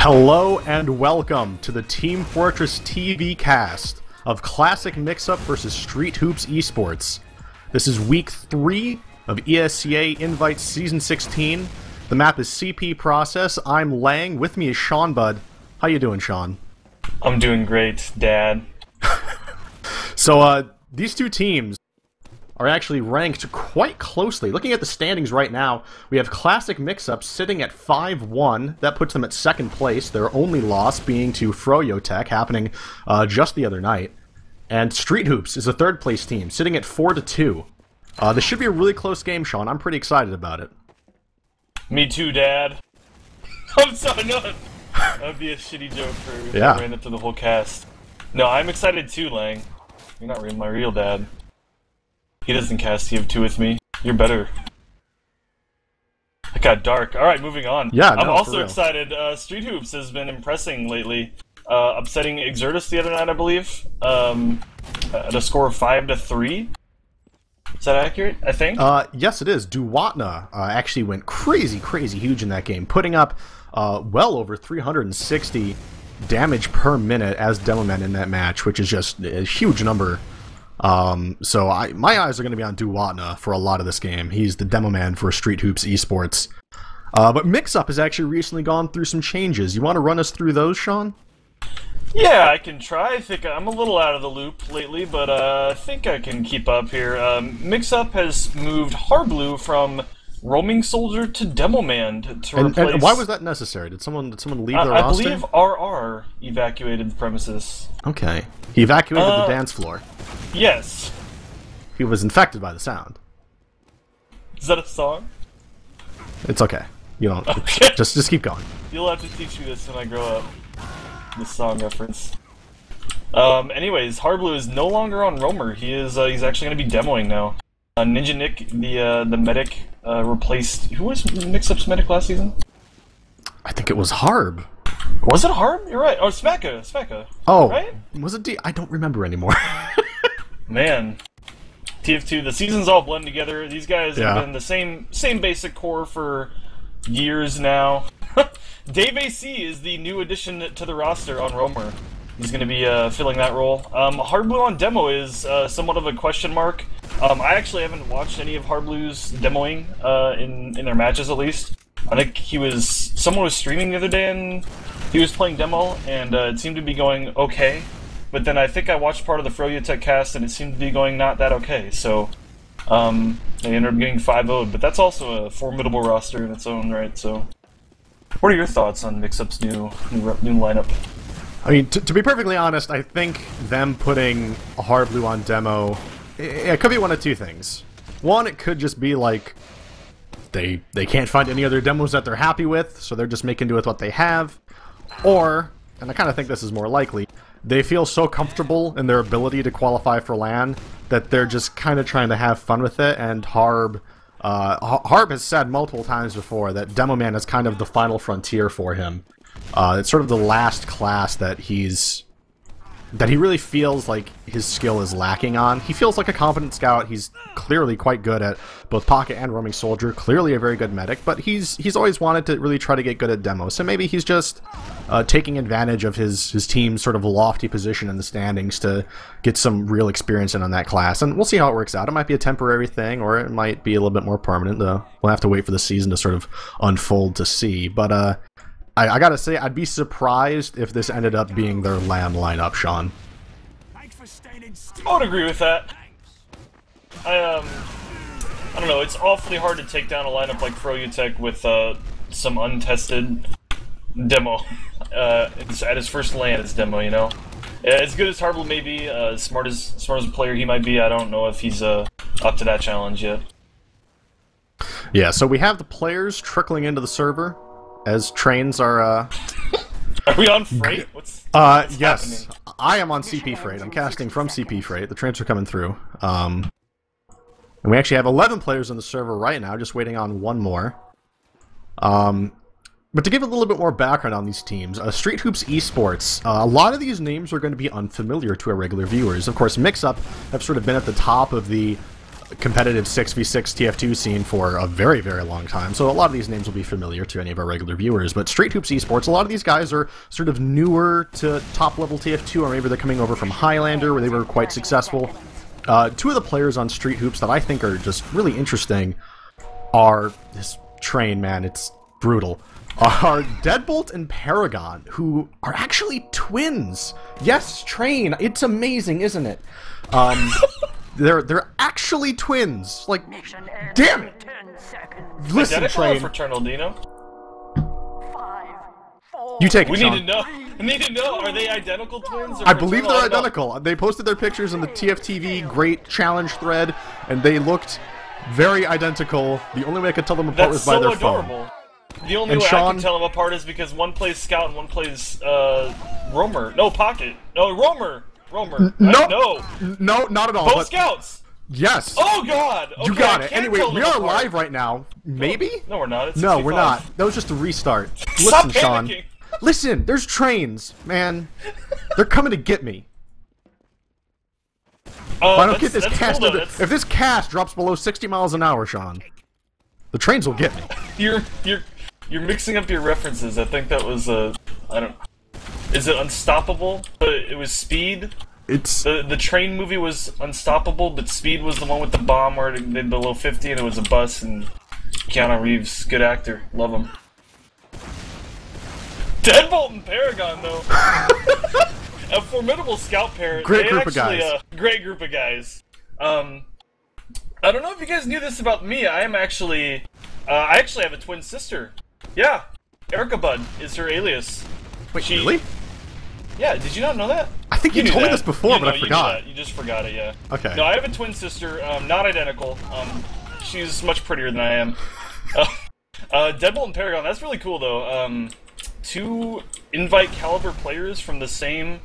Hello and welcome to the Team Fortress TV cast of Classic Mixup vs Street Hoops eSports. This is week 3 of ESEA-Invite Season 16. The map is CP Process. I'm Lange. With me is Seanbud. How you doing, Sean? I'm doing great, Dad. So, these two teams are actually ranked quite closely. Looking at the standings right now, we have Classic Mixup sitting at 5-1. That puts them at second place, their only loss being to Froyo Tech, happening just the other night. And Street Hoops is a third place team, sitting at 4-2. This should be a really close game, Sean. I'm pretty excited about it. Me too, Dad. I'm sorry, no. That would be a shitty joke for Yeah. I ran into the whole cast. No, I'm excited too, Lang. You're not really my real dad. He doesn't cast TF2 with me. You're better. It got dark. Alright, moving on. Yeah, I'm no, also excited. Street Hoops has been impressing lately. Upsetting Exertus the other night, I believe. At a score of 5-3. Is that accurate, I think? Yes, it is. Duwatna actually went crazy huge in that game, putting up well over 360 damage per minute as Demoman in that match, which is just a huge number. So my eyes are going to be on Duwatna for a lot of this game. He's the demo man for Street Hoops eSports. But Mixup has actually recently gone through some changes. You want to run us through those, Sean? Yeah, I can try. I think I'm a little out of the loop lately, but I think I can keep up here. Mixup has moved Harblu from Roaming Soldier to Demo Man to replace... And why was that necessary? Did someone leave the roster? I believe RR evacuated the premises. Okay. He evacuated the dance floor. Yes. He was infected by the sound. Is that a song? It's okay. You don't. Okay. Just keep going. You'll have to teach me this when I grow up. This song reference. Anyways, Harblu is no longer on Roamer. He's actually going to be demoing now. Ninja Nick, the medic, replaced... Who was Mixup's medic last season? I think it was Harb. Was it Harb? You're right. Oh, Smecca. Oh, right? Was it D? I don't remember anymore. Man. TF2, the seasons all blend together. These guys have been the same basic core for years now. Dave AC is the new addition to the roster on Roamer. He's going to be filling that role. Harblu on demo is somewhat of a question mark. I actually haven't watched any of Harblu's demoing in their matches, at least. I think someone was streaming the other day and he was playing demo, and it seemed to be going okay. But then I think I watched part of the Froyo Tech cast and it seemed to be going not that okay. So they ended up getting 5-0'd, but that's also a formidable roster in its own right. So, what are your thoughts on Mixup's new lineup? I mean, to be perfectly honest, I think them putting Harblu on demo, it could be one of two things. One, it could just be like they can't find any other demos that they're happy with, so they're just making do with what they have. Or, and I kind of think this is more likely, they feel so comfortable in their ability to qualify for LAN that they're just kind of trying to have fun with it, and Harb has said multiple times before that Demo Man is kind of the final frontier for him. It's sort of the last class that he really feels like his skill is lacking on. He feels like a competent scout. He's clearly quite good at both Pocket and Roaming Soldier. Clearly a very good medic, but he's always wanted to really try to get good at demo. So maybe he's just taking advantage of his team's sort of lofty position in the standings to get some real experience in on that class. And we'll see how it works out. It might be a temporary thing, or it might be a little bit more permanent, though. We'll have to wait for the season to sort of unfold to see. But I gotta say, I'd be surprised if this ended up being their LAN lineup, Sean. I would agree with that. I don't know, it's awfully hard to take down a lineup like Froyo Tech with some untested demo. At his first LAN as demo, you know? As good as Harblu may be, smart as a player he might be, I don't know if he's up to that challenge yet. Yeah, so we have the players trickling into the server as trains are Are we on freight? What's yes, happening? I am on CP freight. I'm casting from CP freight. The trains are coming through. And we actually have 11 players on the server right now, just waiting on one more. But to give a little bit more background on these teams, Street Hoops eSports, a lot of these names are going to be unfamiliar to our regular viewers. Of course, Mixup have sort of been at the top of the competitive 6v6 TF2 scene for a very, very long time, so a lot of these names will be familiar to any of our regular viewers. But Street Hoops eSports, a lot of these guys are sort of newer to top-level TF2, or maybe they're coming over from Highlander, where they were quite successful. Two of the players on Street Hoops that I think are just really interesting are this train, man, it's brutal. Are Deadbolt and Paragon, who are actually twins. Yes, Train, it's amazing, isn't it? They're actually twins. Like, damn it! Listen, Identical Train. or fraternal, Dino? You take it, We Sean. need to know. We need to know. Are they identical twins? Or I believe fraternal? they're identical. They posted their pictures in the TFTV Great Challenge thread, and they looked very identical. The only way I could tell them apart was by their adorable. phone. The only And way I Sean- can tell them apart is because one plays Scout and one plays Roamer. No, Pocket. No, Roamer. No, no, not at all. Both but Scouts. yes. Oh God. Okay, You got I it. can't Anyway, tell we them are apart. live right now. Maybe? No, we're not. It's No, we're 65. not. That was just a restart. Stop Listen, Sean. panicking. Listen, there's trains, man. They're coming to get me. If I don't get this cast, cool, if this cast drops below 60 miles an hour, Sean, the trains will get me. You're mixing up your references. I think that was I don't. Is it Unstoppable? But it was Speed. It's The train movie was Unstoppable, but Speed was the one with the bomb where they did below 50 and it was a bus, and Keanu Reeves, good actor, love him. Deadbolt and Paragon, though. A formidable scout pair. Great group of guys. Great group of guys. I don't know if you guys knew this about me. I actually have a twin sister. Yeah, Erica Bud is her alias. wait, really? Yeah, did you not know that? I think you knew told me that. this before, but I You knew forgot. that. You just forgot it, yeah. Okay. No, I have a twin sister, not identical. She's much prettier than I am. Deadbolt and Paragon, that's really cool, though. Two Invite caliber players from the same...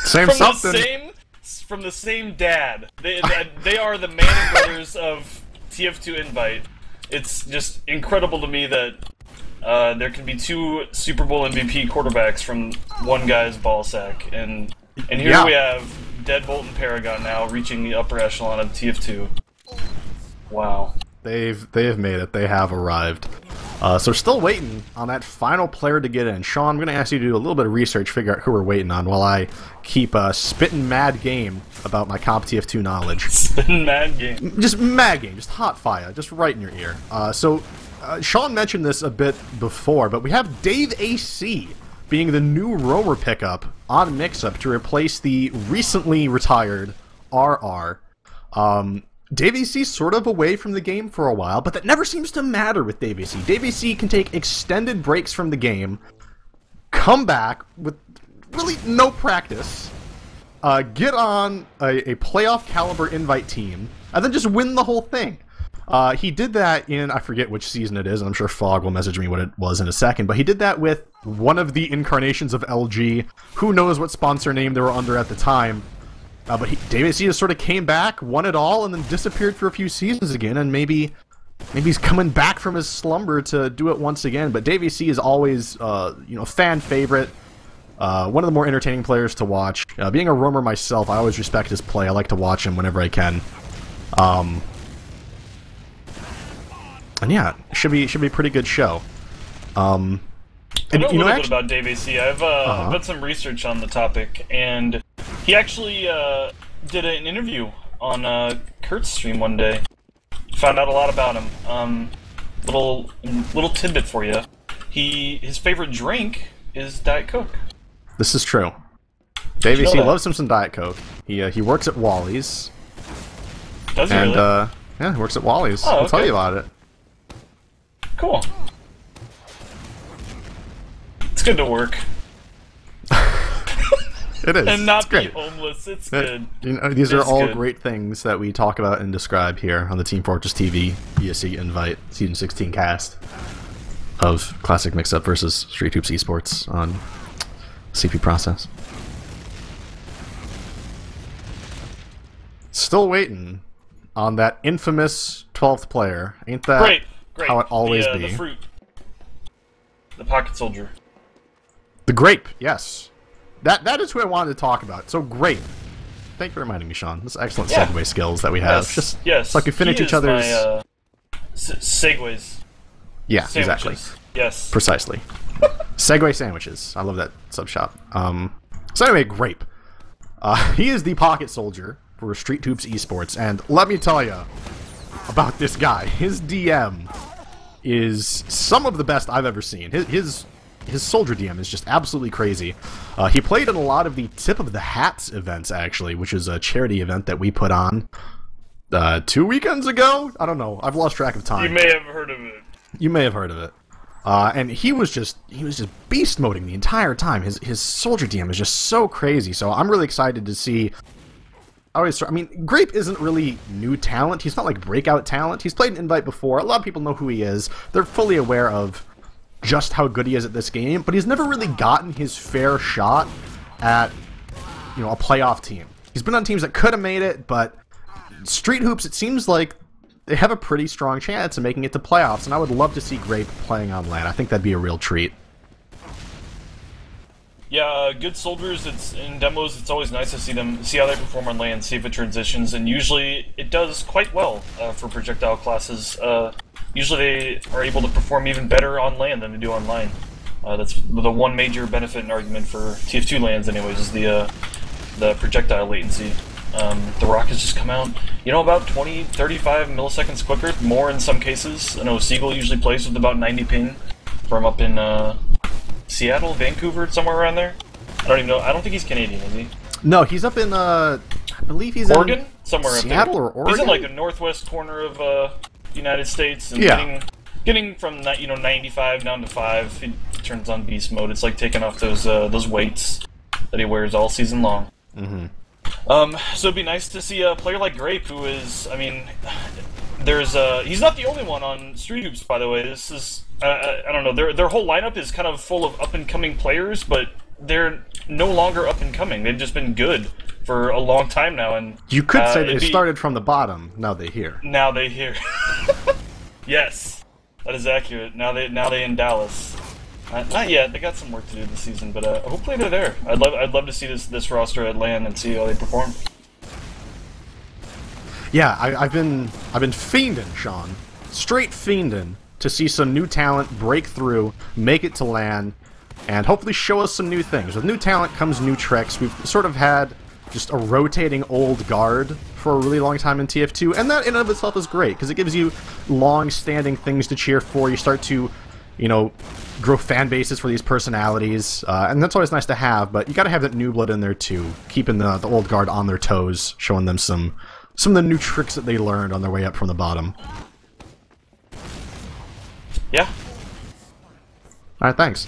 Same something. From the same dad. They are the Manning brothers of TF2 Invite. It's just incredible to me that there can be two Super Bowl MVP quarterbacks from one guy's ball sack, and here Yeah. we have Deadbolt and Paragon now reaching the upper echelon of TF2. Wow. They have made it. They have arrived. So still waiting on that final player to get in. Sean, I'm going to ask you to do a little bit of research, figure out who we're waiting on, while I keep spitting mad game about my Comp TF2 knowledge. Spitting mad game. Just mad game, just hot fire, just right in your ear. Sean mentioned this a bit before, but we have Dave AC being the new roamer pickup on Mixup to replace the recently retired RR. Dave AC's sort of away from the game for a while, but that never seems to matter with Dave AC. Dave AC can take extended breaks from the game, come back with really no practice, get on a playoff caliber Invite team, and then just win the whole thing. He did that in, I forget which season it is, and I'm sure Fogg will message me what it was in a second, but he did that with one of the incarnations of LG. Who knows what sponsor name they were under at the time. But Dave AC just sort of came back, won it all, and then disappeared for a few seasons again, and maybe he's coming back from his slumber to do it once again. But Dave AC is always, fan favorite, one of the more entertaining players to watch. Being a roamer myself, I always respect his play. I like to watch him whenever I can. And yeah, should be a pretty good show. I know a little bit about Dave AC. I've done some research on the topic, and he actually did an interview on Kurt's stream one day. Found out a lot about him. Little tidbit for you. His favorite drink is Diet Coke. This is true. Dave AC loves him some Diet Coke. He works at Wally's. Does he really? Yeah, he works at Wally's. Oh, I'll tell okay. you about it. Cool. It's good to work. It is. And not it's great. be homeless. It's good. These are It's all good. great things that we talk about and describe here on the Team Fortress TV ESEA-Invite Season 16 cast of Classic Mixup versus Street Hoops eSports on CP Process. Still waiting on that infamous 12th player. Ain't that Great. how it always be? The fruit. The pocket soldier. The grape, yes. That is who I wanted to talk about. So grape. Thank you for reminding me, Sean. This excellent segue skills that we have. Yes. Just yes. so I can finish each other's. My, segues. Yeah, Sandwiches. exactly. Yes. Precisely. Segway sandwiches. I love that sub shop. So anyway, Grape. He is the pocket soldier for Street Hoops Esports, and let me tell you about this guy. His DM is some of the best I've ever seen. His soldier DM is just absolutely crazy. He played in a lot of the Tip of the Hats events, actually, which is a charity event that we put on 2 weekends ago? I don't know. I've lost track of time. You may have heard of it. You may have heard of it. And he was just beast moding the entire time. His soldier DM is just so crazy. So I'm really excited to see. I mean, Grape isn't really new talent. He's not like breakout talent. He's played an Invite before. A lot of people know who he is. They're fully aware of just how good he is at this game. But he's never really gotten his fair shot at, you know, a playoff team. He's been on teams that could have made it, but Street Hoops, it seems like they have a pretty strong chance of making it to playoffs, and I would love to see Grape playing on LAN. I think that'd be a real treat. Yeah, good soldiers. It's in demos. It's always nice to see how they perform on LAN, see if it transitions, and usually it does quite well for projectile classes. Usually they are able to perform even better on LAN than they do online. That's the one major benefit and argument for TF2 LANs, anyways, is the projectile latency. The rockets just come out, you know, about 20, 35 milliseconds quicker, more in some cases. I know Siegel usually plays with about 90 ping from up in Seattle, Vancouver, somewhere around there. I don't even know. I don't think he's Canadian, is he? No, he's up in, I believe he's Oregon? in Somewhere up there. Seattle or Oregon? He's in like the northwest corner of the United States, and getting from 95 down to 5. He turns on beast mode. It's like taking off those weights that he wears all season long. Mm-hmm. So it'd be nice to see a player like Grape, who is, I mean, he's not the only one on Street Hoops, by the way. This is, I don't know, their whole lineup is kind of full of up-and-coming players, but they're no longer up-and-coming. They've just been good for a long time now, and you could say they started from the bottom. Now they're here. Now they're here. Yes, that is accurate. Now they in Dallas. Not yet. They got some work to do this season, but hopefully they're there. I'd love to see this roster at LAN and see how they perform. Yeah, I've been fiending, Sean, straight fiending to see some new talent break through, make it to LAN, and hopefully show us some new things. With new talent comes new tricks. We've sort of had just a rotating old guard for a really long time in TF2, and that in and of itself is great because it gives you long-standing things to cheer for. You start to, you know, grow fan bases for these personalities, and that's always nice to have, but you gotta have that new blood in there too, keeping the old guard on their toes, showing them some of the new tricks that they learned on their way up from the bottom. Yeah. Alright, thanks.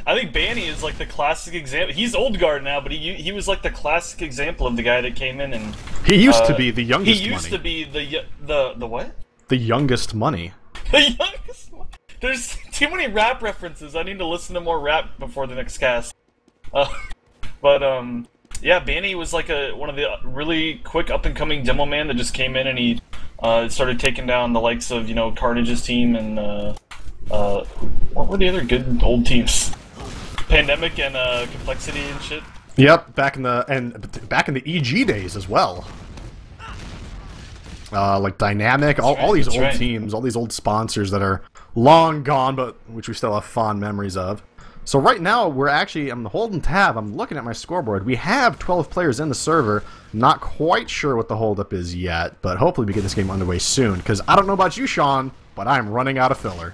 I think Banny is like the classic example. He's old guard now, but he was like the classic example of the guy that came in and... He used to be the youngest money. He used to be the what? The youngest money. The youngest money. There's too many rap references. I need to listen to more rap before the next cast. Yeah, Banny was like one of the really quick up-and-coming demo man that just came in and he started taking down the likes of, you know, Carnage's team and what were the other good old teams? Pandemic and Complexity and shit. Yep, back in the EG days as well. Like Dynamic, all these old teams, all these old sponsors that are long gone, but which we still have fond memories of. So right now, I'm holding tab, I'm looking at my scoreboard. We have 12 players in the server. Not quite sure what the holdup is yet, but hopefully we get this game underway soon, because I don't know about you, Sean, but I'm running out of filler.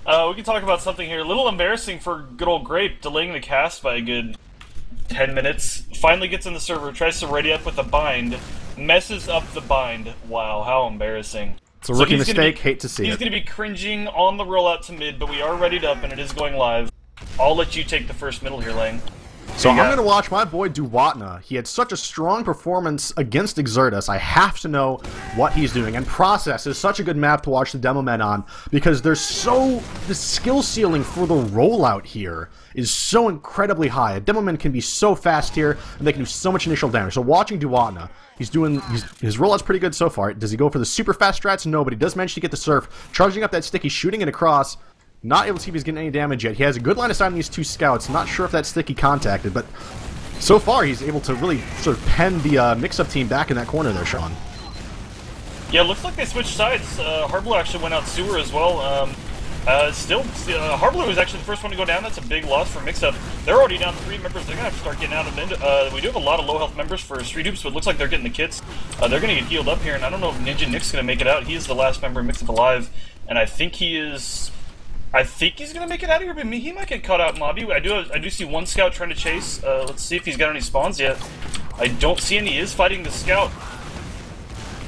We can talk about something here. A little embarrassing for good old Grape, delaying the cast by a good 10 minutes. Finally gets in the server, tries to ready up with the bind, messes up the bind. Wow, how embarrassing. It's a rookie mistake, hate to see it. He's going to be cringing on the rollout to mid, but we are readied up and it is going live. I'll let you take the first middle here, Lange. So I'm going to watch my boy Duwatna. He had such a strong performance against Exertus. I have to know what he's doing. And Process is such a good map to watch the demo men on because the skill ceiling for the rollout here is so incredibly high. A demo man can be so fast here and they can do so much initial damage. So watching Duwatna, his rollout's pretty good so far. Does he go for the super fast strats? No, but he does manage to get the surf. Charging up that stick, he's shooting it across. Not able to see if he's getting any damage yet. He has a good line of sight on these two scouts. Not sure if that's sticky contacted, but so far he's able to really sort of pen the Mix-Up team back in that corner there, Sean. Yeah, looks like they switched sides. Hardblue actually went out sewer as well. Hardblue was actually the first one to go down. That's a big loss for Mixup. They're already down 3 members. They're going to have to start getting out of it. We do have a lot of low health members for Street Hoops, but it looks like they're getting the kits. They're going to get healed up here, and I don't know if Ninja Nick's going to make it out. He is the last member of Mixup alive, and I think he's going to make it out of here, but he might get caught out in lobby. I do see one scout trying to chase. Let's see if he's got any spawns yet. I don't see any. He is fighting the scout.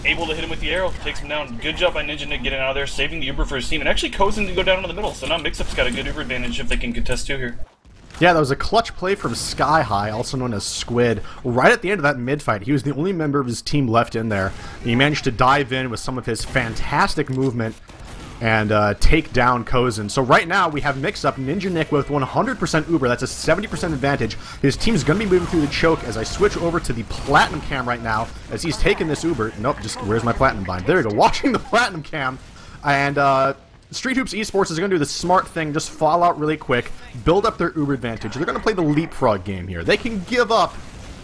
Able to hit him with the arrow, takes him down. Good job by Ninja Nick getting out of there, saving the Uber for his team, and actually Cozen to go down into the middle, so now Mixup's got a good Uber advantage if they can contest 2 here. Yeah, that was a clutch play from Sky High, also known as Squid. Right at the end of that mid-fight, he was the only member of his team left in there. He managed to dive in with some of his fantastic movement and take down Cozen. So right now, we have Mix-Up, Ninja Nick with 100% Uber. That's a 70% advantage. His team's going to be moving through the choke as I switch over to the Platinum cam right now as he's taking this Uber. Nope, just where's my Platinum bind? There we go, watching the Platinum cam. And Street Hoops eSports is going to do the smart thing, just fall out really quick, build up their Uber advantage. They're going to play the leapfrog game here. They can give up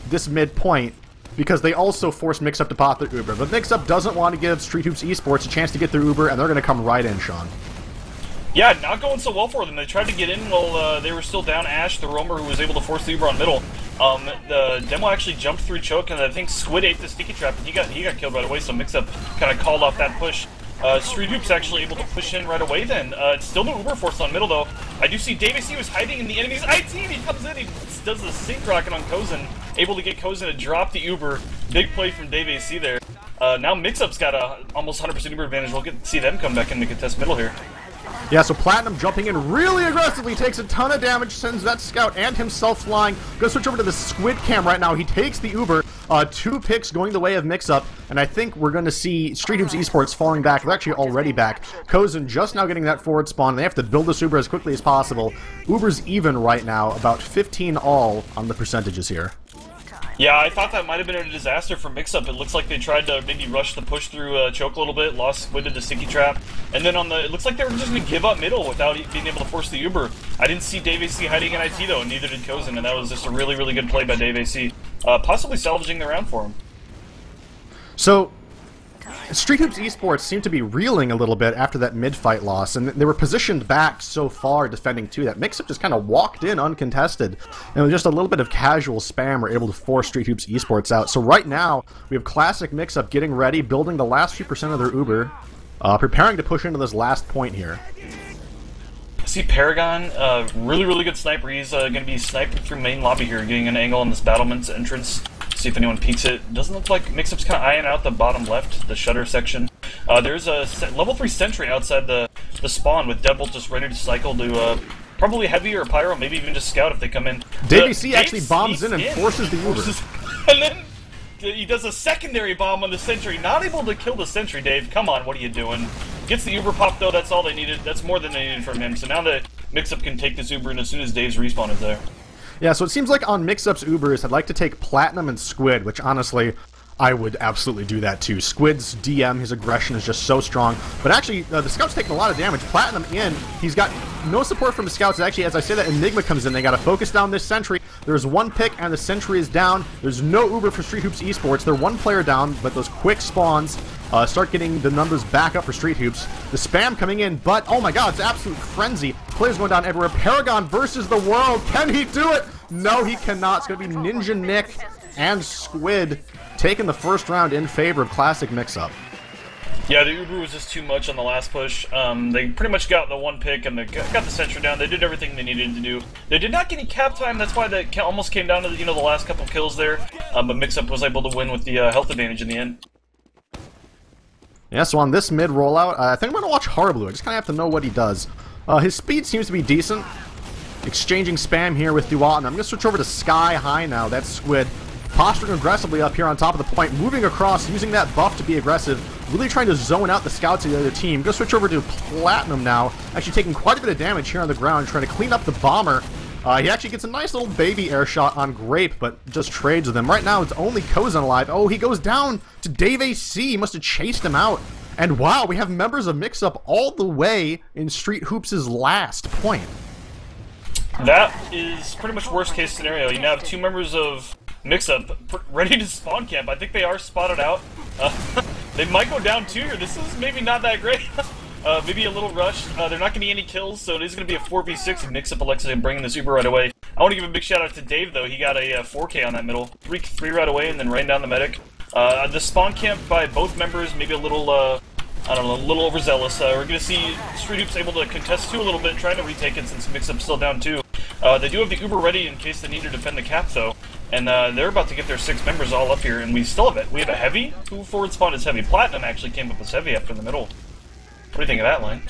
this midpoint because they also force Mix-Up to pop their Uber. But Mix-Up doesn't want to give Street Hoops eSports a chance to get their Uber, and they're going to come right in, Sean. Yeah, not going so well for them. They tried to get in while they were still down. Ash, the roamer, who was able to force the Uber on middle. The demo actually jumped through choke, and I think Squid ate the sticky trap, and he got killed right away, so Mix-Up kind of called off that push. Street Hoops actually able to push in right away then. It's still no Uber force on middle, though. I do see Davis, was hiding in the enemy's IT, and he comes in, he does the sync rocket on Cozen, able to get Cozen to drop the Uber. Big play from Dave AC there. Now Mix-Up's got a almost 100% Uber advantage. We'll get to see them come back in to contest middle here. Yeah, so Platinum jumping in really aggressively, takes a ton of damage, sends that scout and himself flying. Gonna switch over to the Squid cam right now. He takes the Uber. 2 picks going the way of Mix-Up, and I think we're going to see Street Hoops eSports falling back. They're actually already back. Cozen just now getting that forward spawn. They have to build this Uber as quickly as possible. Uber's even right now, about 15 all on the percentages here. Yeah, I thought that might have been a disaster for Mix-Up. It looks like they tried to maybe rush the push through choke a little bit, lost Squid to the sticky trap, and then it looks like they were just going to give up middle without being able to force the Uber. I didn't see Dave AC hiding in IT though, and neither did Cozen, and that was just a really, really good play by Dave AC, possibly salvaging the round for him. So, Street Hoops eSports seemed to be reeling a little bit after that mid-fight loss, and they were positioned back so far defending too that Mix-Up just kind of walked in uncontested, and with just a little bit of casual spam were able to force Street Hoops eSports out. So right now, we have classic Mix-Up getting ready, building the last few percent of their Uber, preparing to push into this last point here. See Paragon, really, really good sniper. He's going to be sniping through main lobby here, getting an angle on this battlement's entrance. See if anyone peeks it. Doesn't look like Mix-Up's kind of eyeing out the bottom left, the shutter section. There's a level 3 sentry outside the spawn with Deadbolt just ready to cycle to probably heavy or pyro, maybe even just scout if they come in. Dave C actually bombs in and forces the Uber. And then he does a secondary bomb on the sentry. Not able to kill the sentry, Dave. Come on, what are you doing? Gets the Uber pop though, that's all they needed. That's more than they needed from him. So now the Mix-Up can take this Uber, and as soon as Dave's respawn is there. Yeah, so it seems like on Mix-Up's Ubers, I'd like to take Platinum and Squid, which honestly, I would absolutely do that too. Squid's DM, his aggression is just so strong. But actually, the Scout's taking a lot of damage. Platinum in, he's got no support from the Scouts. Actually, as I say that, Enigma comes in. They got to focus down this sentry. There's 1 pick, and the sentry is down. There's no Uber for Street Hoops eSports. They're 1 player down, but those quick spawns start getting the numbers back up for Street Hoops. The spam coming in, but oh my god, it's absolute frenzy. Players going down everywhere. Paragon versus the world. Can he do it? No, he cannot. It's going to be Ninja Nick and Squid taking the first round in favor of Classic Mix-Up. Yeah, the Uber was just too much on the last push. They pretty much got the 1 pick and they got the sentry down. They did everything they needed to do. They did not get any cap time. That's why they almost came down to the last couple kills there. But Mix-Up was able to win with the health advantage in the end. Yeah, so on this mid rollout, I think I'm going to watch Hardblue. I just kind of have to know what he does. His speed seems to be decent. Exchanging spam here with Duat, and I'm going to switch over to Sky High now. That's Squid. Posturing aggressively up here on top of the point, moving across, using that buff to be aggressive, really trying to zone out the scouts of the other team. Go switch over to Platinum now, actually taking quite a bit of damage here on the ground, trying to clean up the bomber. He actually gets a nice little baby air shot on Grape, but just trades with him. Right now, it's only Cozen alive. Oh, he goes down to Dave AC. He must have chased him out. And wow, we have members of Mixup all the way in Street Hoops' last point. That is pretty much worst case scenario. You now have 2 members of Mixup ready to spawn camp. I think they are spotted out. They might go down 2 here. This is maybe not that great. Maybe a little rushed. They're not going to be any kills, so it is going to be a 4v6 if Mixup elects to bring in this Uber right away. I want to give a big shout out to Dave, though. He got a 4K on that middle. 3 right away and then ran down the medic. The spawn camp by both members, maybe a little, I don't know, a little overzealous. We're going to see Street Hoops able to contest 2 a little bit, trying to retake it since Mixup's still down 2. They do have the Uber ready in case they need to defend the cap, though. And they're about to get their 6 members all up here, and we still have it. We have a heavy. Who forward spawn is heavy? Platinum actually came up as heavy after the middle. What do you think of that, Lane?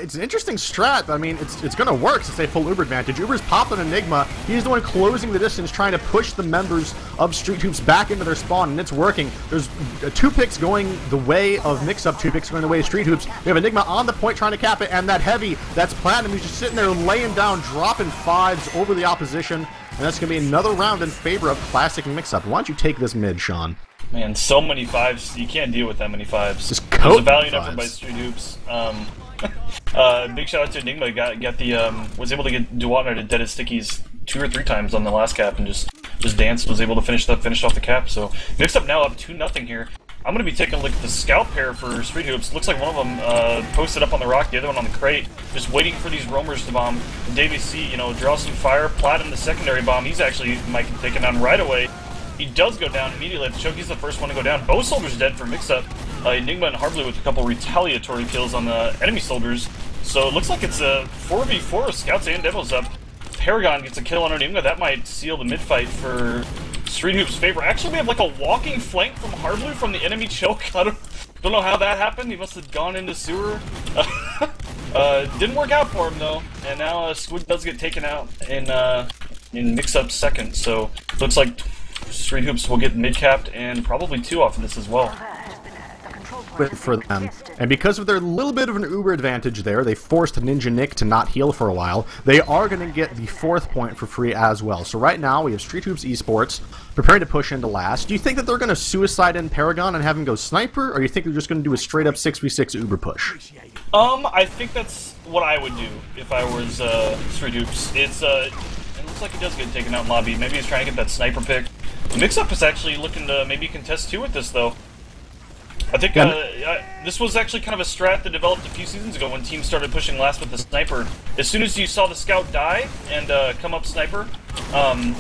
It's an interesting strat. I mean, it's going to work since they full Uber advantage. Uber's popped an Enigma. He's the one closing the distance, trying to push the members of Street Hoops back into their spawn, and it's working. There's 2 picks going the way of Mixup, 2 picks going the way of Street Hoops. We have Enigma on the point trying to cap it, and that heavy, that's Platinum. He's just sitting there laying down, dropping 5s over the opposition, and that's going to be another round in favor of classic Mixup. Why don't you take this mid, Sean? Man, so many 5s. You can't deal with that many 5s. Just There's a valiant effort by Street Hoops. Big shout out to Enigma. Was able to get Duwatner to dead as stickies 2 or 3 times on the last cap and just danced. Was able to finish off the cap. So Mixup now up 2-0 here. I'm going to be taking a look at the scout pair for Street Hoops. Looks like one of them posted up on the rock, the other one on the crate, just waiting for these roamers to bomb. Davey C, you know, draw some fire. Platinum, the secondary bomb. He's actually might get taken down right away. He does go down immediately. Choki's the first one to go down. Both soldiers dead for Mixup. Enigma and Harblue with a couple retaliatory kills on the enemy soldiers. So it looks like it's a 4v4 with scouts and demos up. Paragon gets a kill on Enigma. That might seal the mid-fight for Street Hoops' favor. Actually, we have like a walking flank from Harblue from the enemy choke. I don't know how that happened. He must have gone into sewer. Didn't work out for him though. And now Squid does get taken out in Mixup's second. So looks like Street Hoops will get mid-capped and probably 2 off of this as well. For them, and because of their little bit of an Uber advantage there, they forced Ninja Nick to not heal for a while. They are going to get the 4th point for free as well. So right now we have Street Hoops eSports preparing to push into last. Do you think that they're going to suicide in Paragon and have him go sniper, or do you think they're just going to do a straight up 6v6 Uber push? I think that's what I would do if I was Street Hoops. It looks like he does get taken out in lobby. Maybe he's trying to get that sniper pick. Mixup is actually looking to maybe contest 2 with this though. I think this was actually kind of a strat that developed a few seasons ago when teams started pushing last with the sniper. As soon as you saw the scout die and come up sniper,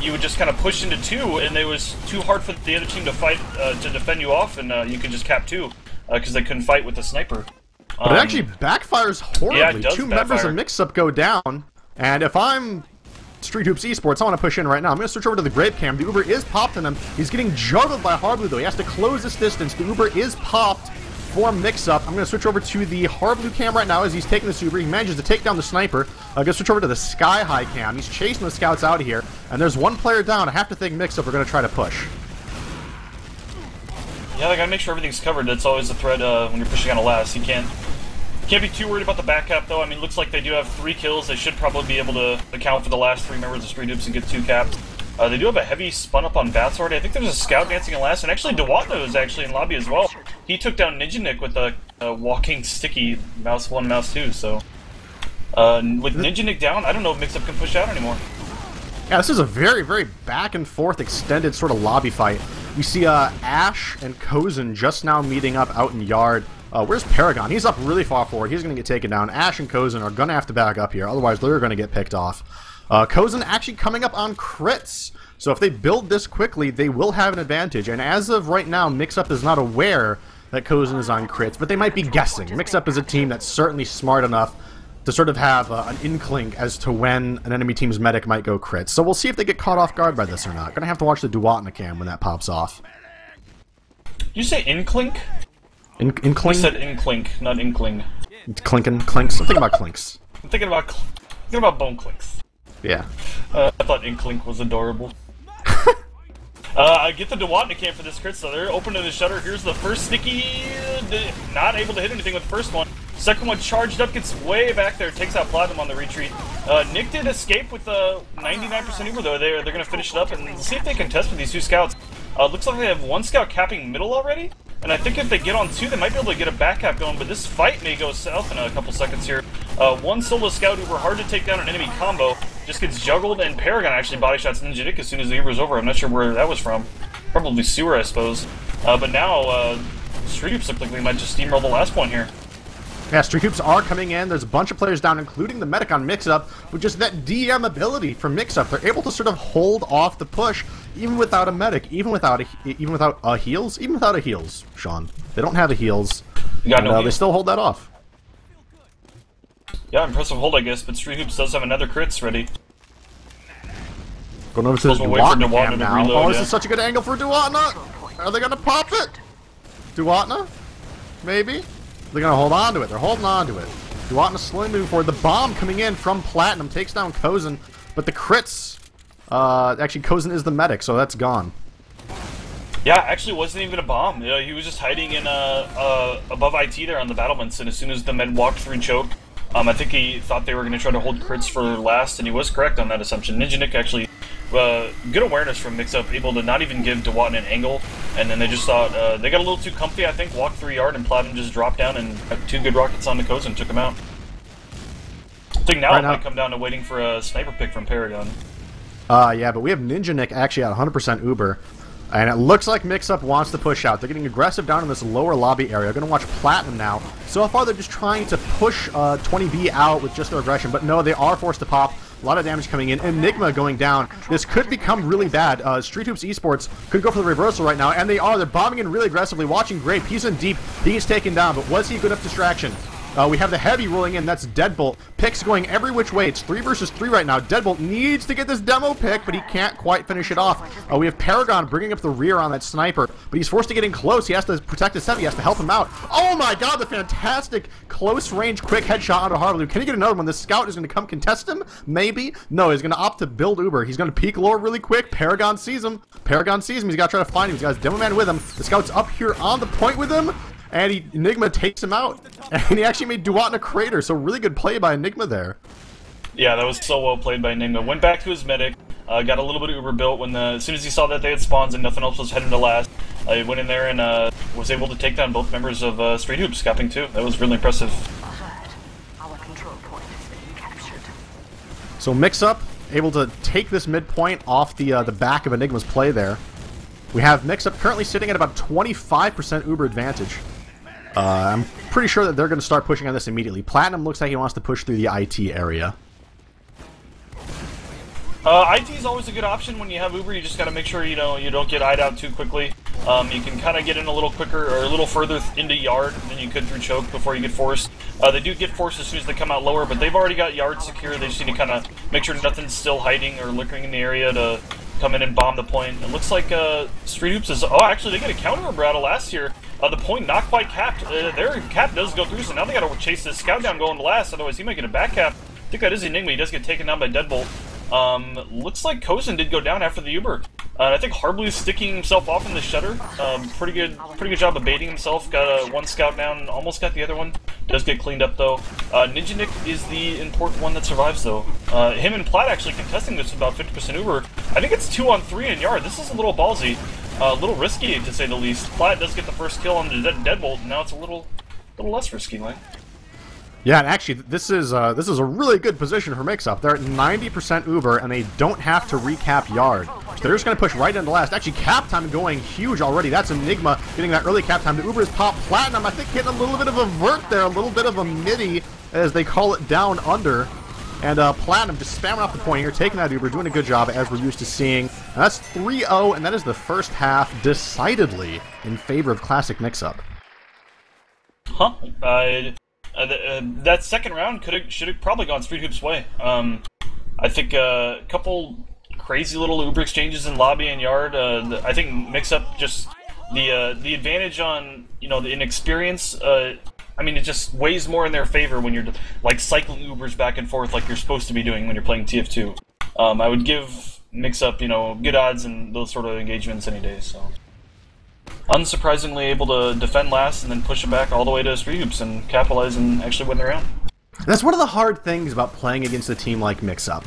you would just kind of push into 2, and it was too hard for the other team to fight to defend you off, and you could just cap 2 because they couldn't fight with the sniper. But it actually backfires horribly. Yeah, it does 2 members of Mixup go down, and if I'm Street Hoops eSports, I want to push in right now. I'm going to switch over to the Grape Cam. The Uber is popped on him. He's getting juggled by Harblue, though. He has to close this distance. The Uber is popped for Mixup. I'm going to switch over to the Harblue Cam right now as he's taking this Uber. He manages to take down the sniper. I'm going to switch over to the Sky High Cam. He's chasing the scouts out of here, and there's 1 player down. I have to think Mixup are going to try to push. Yeah, they got to make sure everything's covered. That's always a threat when you're pushing on a last. You can't be too worried about the back cap, though. I mean, it looks like they do have 3 kills. They should probably be able to account for the last 3 members of Street Hoops and get 2 caps. They do have a heavy spun up on bats already. I think there's a scout dancing in last, and actually Duwatno is actually in lobby as well. He took down Ninja Nick with a walking sticky mouse 1, mouse 2, so... with Ninja Nick down, I don't know if Mixup can push out anymore. Yeah, this is a very, very back-and-forth extended sort of lobby fight. We see Ash and Kozen just now meeting up out in Yard. Where's Paragon? He's up really far forward. He's going to get taken down. Ash and Kozen are going to have to back up here, otherwise they're going to get picked off. Kozen actually coming up on crits, so if they build this quickly, they will have an advantage. And as of right now, Mixup is not aware that Kozen is on crits, but they might be guessing. Mixup is a team that's certainly smart enough to sort of have an inkling as to when an enemy team's medic might go crits. So we'll see if they get caught off guard by this or not. Gonna have to watch the Duwatna cam when that pops off. Did you say inkling? Inkling? You said inkling, not inkling. Clinking, clinks. I'm thinking about clinks. I'm thinking about bone clinks. Yeah. I thought Inklink was adorable. I get the Duwatna cam for this crit, so they're opening the shutter. Here's the first sticky, not able to hit anything with the first one. Second one charged up, gets way back there, takes out Platinum on the retreat. Nick did escape with a 99% Uber though. They're going to finish it up and see if they can test with these 2 scouts. Looks like they have 1 scout capping middle already. And I think if they get on 2, they might be able to get a back cap going, but this fight may go south in a couple seconds here. One solo scout Uber, hard to take down an enemy combo, just gets juggled, and Paragon actually body shots Ninja Nick as soon as the Uber's over. I'm not sure where that was from. Probably sewer, I suppose. But now, Street Hoops look like they might just steamroll the last point here. Yeah, Street Hoops are coming in. There's a bunch of players down, including the medic on Mixup, with just that DM ability from Mixup. They're able to sort of hold off the push, even without a medic, even without a heals, Sean. They don't have a heals, and they still hold that off. Yeah, impressive hold, I guess, but Street Hoops does have another crits ready. Going over to the Duatna cam now. Reload, this is such a good angle for Duatna. Are they going to pop it? Duatna? Maybe? They're going to hold on to it. They're holding on to it. Duatna slowly moving forward. The bomb coming in from Platinum takes down Kozen, but the crits... actually, Kozen is the medic, so that's gone. Yeah, actually wasn't even a bomb. He was just hiding in above IT there on the battlements, and as soon as the med walked through and choked, I think he thought they were going to try to hold crits for last, and he was correct on that assumption. Ninja Nick actually, good awareness from Mixup, able to not even give Duatna an angle, and then they just thought, they got a little too comfy, I think, walked 3 yard, and Platinum just dropped down and got 2 good rockets on the Kozen and took him out. I think now it might come down to waiting for a sniper pick from Paragon. Yeah, but we have Ninja Nick actually at 100% Uber. And it looks like Mixup wants to push out. They're getting aggressive down in this lower lobby area. Going to watch Platinum now. So far, they're just trying to push 20B out with just their aggression. But no, they are forced to pop. A lot of damage coming in. Enigma going down. This could become really bad. Street Hoops eSports could go for the reversal right now. And they are. They're bombing in really aggressively. Watching Grape. He's in deep. He gets taken down. But was he a good enough distraction? We have the heavy rolling in. That's Deadbolt. Picks going every which way. It's 3 versus 3 right now. Deadbolt needs to get this demo pick, but he can't quite finish it off. We have Paragon bringing up the rear on that sniper, but he's forced to get in close. He has to protect his 7. He has to help him out. Oh my god, the fantastic close-range quick headshot onto Harblue. Can he get another one? The scout is going to come contest him? Maybe? No, he's going to opt to build Uber. He's going to peek lower really quick. Paragon sees him. Paragon sees him. He's got to try to find him. He's got his demo man with him. The scout's up here on the point with him. And Enigma takes him out, and he actually made Duatna crater, so really good play by Enigma there. Yeah, that was so well played by Enigma. Went back to his medic, got a little bit of Uber built when as soon as he saw that they had spawns and nothing else was heading to last, he went in there and was able to take down both members of Street Hoops, capping 2. That was really impressive. So Mixup able to take this midpoint off the back of Enigma's play there. We have Mixup currently sitting at about 25% Uber advantage. I'm pretty sure that they're going to start pushing on this immediately. Platinum looks like he wants to push through the IT area. IT is always a good option when you have Uber. You just got to make sure you don't get eyed out too quickly. You can kind of get in a little quicker or a little further into yard than you could through choke before you get forced. They do get forced as soon as they come out lower, but they've already got yard secure. They just need to kind of make sure nothing's still hiding or lurking in the area to come in and bomb the point. It looks like Street Hoops is... Oh, actually, they get a counter battle last year. The point not quite capped. Their cap does go through, so now they got to chase this scout down going to last, otherwise he might get a back cap. I think that is Enigma. He does get taken down by Deadbolt. Looks like Kozen did go down after the Uber. I think Harblue's sticking himself off in the shutter. Pretty good job of baiting himself. Got one scout down, almost got the other one. Does get cleaned up though. Ninja Nick is the important one that survives though. Him and Platt actually contesting this with about 50% Uber. I think it's 2-on-3 in yard. This is a little ballsy, a little risky to say the least. Platt does get the first kill on the Deadbolt. Now it's a little less risky, Lange. Yeah, and actually, this is a really good position for Mixup. They're at 90% Uber, and they don't have to recap yard. So they're just going to push right into last. Actually, cap time going huge already. That's Enigma getting that early cap time. The Uber is pop. Platinum, I think, getting a little bit of a vert there, a little bit of a midi, as they call it, down under. And Platinum just spamming off the point here, taking that Uber, doing a good job, as we're used to seeing. And that's 3-0, and that is the first half decidedly in favor of Classic Mixup. Huh. That second round should have probably gone Street Hoops' way. I think a couple crazy little Uber exchanges in lobby and yard. I think Mixup just the advantage on the inexperience. I mean, it just weighs more in their favor when you're like cycling Ubers back and forth like you're supposed to be doing when you're playing TF2. I would give Mixup good odds in those sort of engagements any day. So. Unsurprisingly able to defend last and then push it back all the way to Street Hoops and capitalize and actually win the round. That's one of the hard things about playing against a team like Mixup.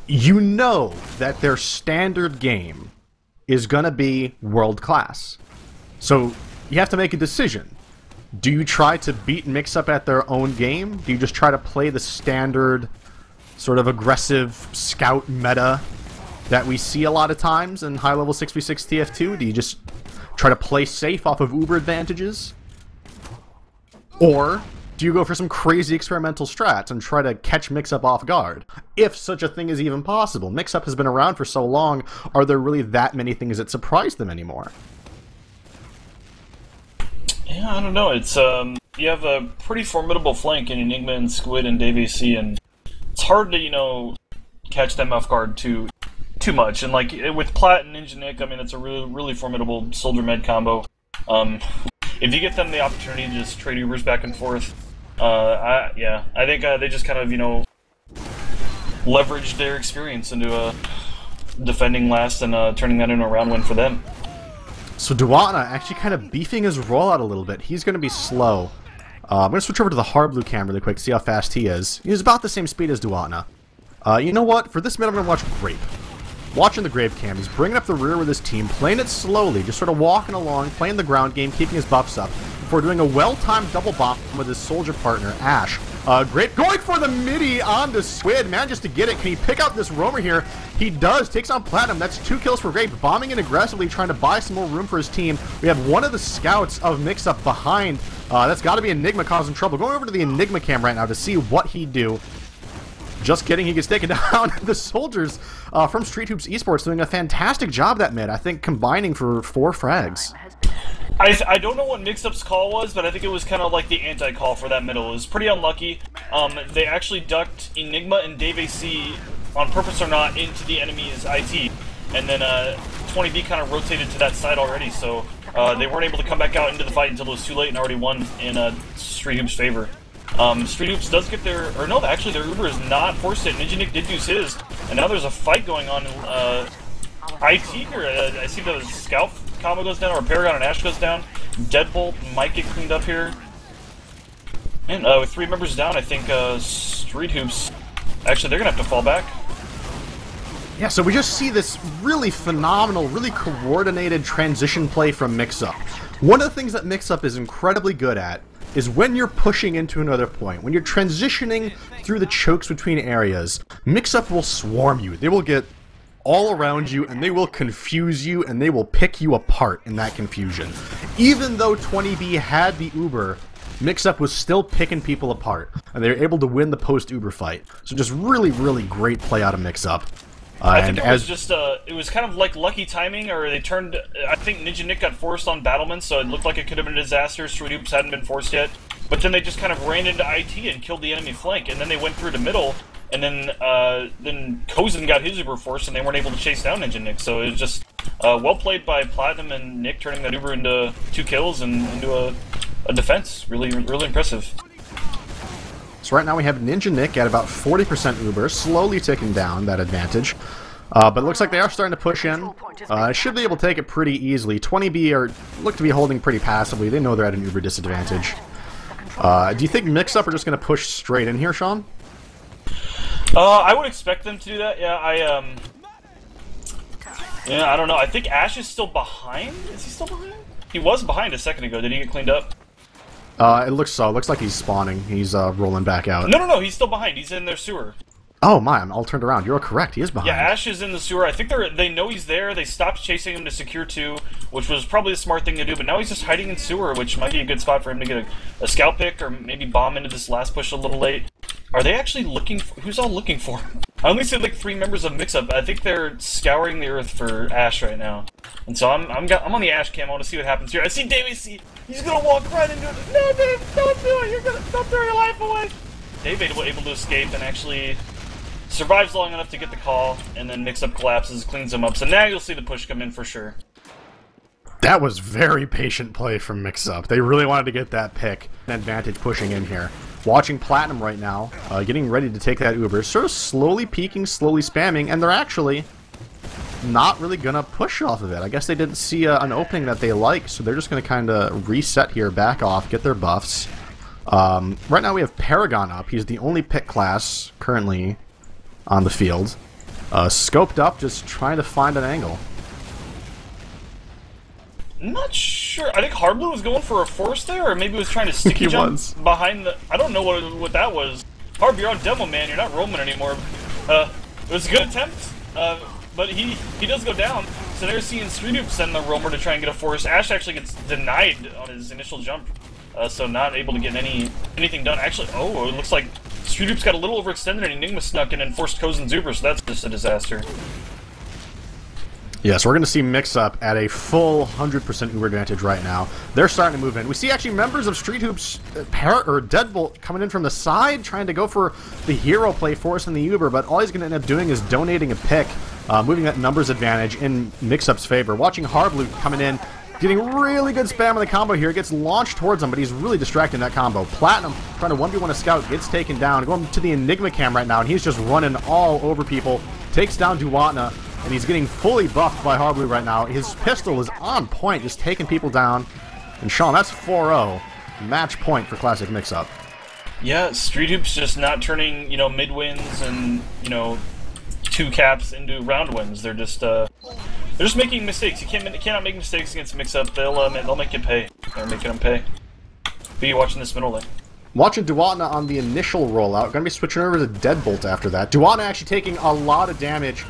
You know that their standard game is going to be world class. So you have to make a decision. Do you try to beat Mixup at their own game? Do you just try to play the standard sort of aggressive scout meta that we see a lot of times in high-level 6v6 TF2? Do you just try to play safe off of Uber advantages? Or do you go for some crazy experimental strats and try to catch Mixup off guard? If such a thing is even possible. Mixup has been around for so long, are there really that many things that surprise them anymore? Yeah, I don't know. It's you have a pretty formidable flank in Enigma and Squid and DaveAC, and it's hard to, you know, catch them off guard too much. And like with Plat and Ninja Nick, I mean, it's a really formidable soldier med combo. If you get them the opportunity to just trade Ubers back and forth, I think they just kind of, you know, leveraged their experience into defending last and turning that into a round win for them. So Duatna actually kind of beefing his rollout a little bit. He's going to be slow. I'm going to switch over to the hard blue cam really quick, see how fast he is. He's about the same speed as Duatna. You know what? For this minute, I'm going to watch Grape. Watching the Grape cam, he's bringing up the rear with his team, playing it slowly, just sort of walking along, playing the ground game, keeping his buffs up, before doing a well-timed double bomb with his soldier partner, Ash. Grape going for the midi on the Squid, man, just to get it. Can he pick up this roamer here? He does, takes on Platinum. That's 2 kills for Grape, bombing in aggressively, trying to buy some more room for his team. We have one of the scouts of Mixup behind. That's got to be Enigma causing trouble. Going over to the Enigma cam right now to see what he'd do. Just kidding, he gets taken down. The soldiers from Street Hoops Esports doing a fantastic job that mid, I think, combining for 4 frags. I don't know what Mixup's call was, but I think it was kind of like the anti-call for that middle. It was pretty unlucky. They actually ducked Enigma and DaveAC, on purpose or not, into the enemy's IT. And then 20B kind of rotated to that side already, so they weren't able to come back out into the fight until it was too late and already won in Street Hoops' favor. Street Hoops does get their, or no, actually their Uber is not forced hit. Ninja Nick did use his, and now there's a fight going on in IT here. I see the Scout combo goes down, or Paragon and Ash goes down. Deadbolt might get cleaned up here. And with 3 members down, I think Street Hoops, actually they're going to have to fall back. Yeah, so we just see this really phenomenal, really coordinated transition play from Mixup. One of the things that Mixup is incredibly good at is when you're pushing into another point, when you're transitioning through the chokes between areas, Mixup will swarm you. They will get all around you, and they will confuse you, and they will pick you apart in that confusion. Even though 20B had the Uber, Mixup was still picking people apart, and they were able to win the post-Uber fight. So just really great play out of Mixup. I think it was just, it was kind of like lucky timing, or they turned, I think Ninja Nick got forced on battlements, so it looked like it could have been a disaster. Street Hoops hadn't been forced yet. But then they just kind of ran into IT and killed the enemy flank, and then they went through the middle, and then Kozen got his Uber forced, and they weren't able to chase down Ninja Nick. So it was just well played by Platinum and Nick, turning that Uber into 2 kills and into a defense. Really impressive. So right now we have Ninja Nick at about 40% Uber, slowly ticking down that advantage. But it looks like they are starting to push in. Should be able to take it pretty easily. 20B look to be holding pretty passively. They know they're at an Uber disadvantage. Do you think Mixup are just going to push straight in here, Sean? I would expect them to do that. Yeah, I don't know. I think Ash is still behind. Is he still behind? He was behind a second ago. Did he get cleaned up? It looks so. It looks like he's spawning. He's rolling back out. No, he's still behind. He's in their sewer. Oh my, I'm all turned around. You're correct. He is behind. Yeah, Ash is in the sewer. I think they know he's there. They stopped chasing him to secure 2, which was probably a smart thing to do, but now he's just hiding in sewer, which might be a good spot for him to get a scout pick, or maybe bomb into this last push a little late. Are they actually looking for... Who's all looking for him? I only see like 3 members of Mixup. I think they're scouring the earth for Ash right now. And so I'm on the Ash cam. I want to see what happens here. I see DaveAC. He's going to walk right into it. No, Dave, don't do it. Don't throw your life away. Dave able to escape and actually survives long enough to get the call, and then Mixup collapses, cleans him up. So now you'll see the push come in for sure. That was very patient play from Mixup. They really wanted to get that pick. An advantage pushing in here. Watching Platinum right now, getting ready to take that Uber. Sort of slowly peeking, slowly spamming, and they're actually not really going to push off of it. I guess they didn't see an opening that they like, so they're just going to kind of reset here, back off, get their buffs. Right now we have Paragon up. He's the only pick class currently on the field. Scoped up, just trying to find an angle. Not sure. I think Hardblue was going for a force there, or maybe was trying to sticky jump behind the... I don't know what that was. Harb, you're on demo, man. You're not roaming anymore. It was a good attempt, but he does go down. So they're seeing Streetup send the roamer to try and get a force. Ash actually gets denied on his initial jump, so not able to get anything done. Actually, oh, it looks like Streetup's got a little overextended and Enigma snuck in and forced Kozen Zuber, so that's just a disaster. Yeah, so we're going to see Mixup at a full 100% Uber advantage right now. They're starting to move in. We see actually members of Street Hoops, Deadbolt, coming in from the side, trying to go for the hero play, forcing the Uber, but all he's going to end up doing is donating a pick, moving that numbers advantage in Mixup's favor. Watching Harblu coming in, getting really good spam on the combo here. Gets launched towards him, but he's really distracting that combo. Platinum trying to 1v1 a scout, gets taken down. Going to the Enigma cam right now, and he's just running all over people. Takes down Duwatna. And he's getting fully buffed by Harblu right now. His pistol is on point, just taking people down. And Sean, that's 4-0. Match point for Classic Mixup. Yeah, Street Hoops just not turning, mid wins and, 2 caps into round wins. They're just making mistakes. You cannot make mistakes against Mixup. They'll make you pay. They're making them pay. Be you watching this middle lane? Watching Duwatna on the initial rollout. Gonna be switching over to Deadbolt after that. Duwatna actually taking a lot of damage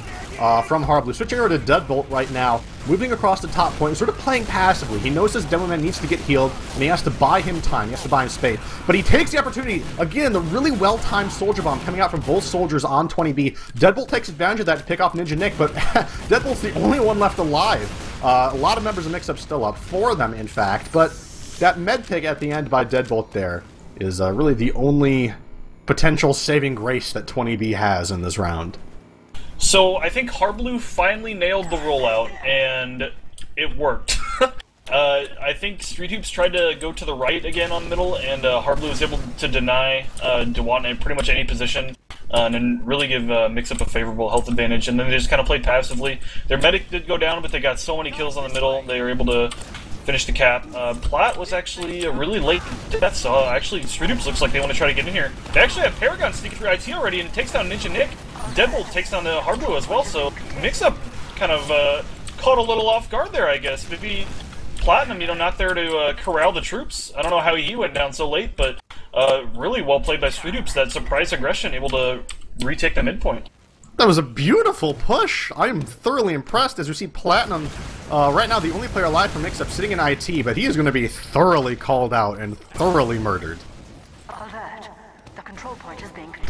from Harblu. Switching over to Deadbolt right now. Moving across the top point, sort of playing passively. He knows his Demoman needs to get healed, and he has to buy him time. He has to buy him space. But he takes the opportunity. Again, the really well-timed Soldier Bomb coming out from both soldiers on 20B. Deadbolt takes advantage of that to pick off Ninja Nick, but Deadbolt's the only one left alive. A lot of members of Mixup still up. 4 of them, in fact. But that med pick at the end by Deadbolt there is really the only potential saving grace that 20B has in this round. So I think Harblu finally nailed the rollout, and it worked. I think Street Hoops tried to go to the right again on middle, and Harblu was able to deny Duwatna in pretty much any position, and then really give Mixup a favorable health advantage, and then they just kind of played passively. Their medic did go down, but they got so many kills on the middle, they were able to finish the cap. Plat was actually a really late death, so actually Street Hoops looks like they want to try to get in here. They actually have Paragon sneaking through IT already, and it takes down Ninja Nick. Deadbolt takes down the Harblu as well, so Mixup kind of caught a little off guard there, I guess. Maybe Platinum, not there to corral the troops. I don't know how he went down so late, but really well played by Street Hoops. That surprise aggression, able to retake the midpoint. That was a beautiful push. I am thoroughly impressed as we see Platinum, right now the only player alive for Mixup, sitting in IT, but he is going to be thoroughly called out and thoroughly murdered.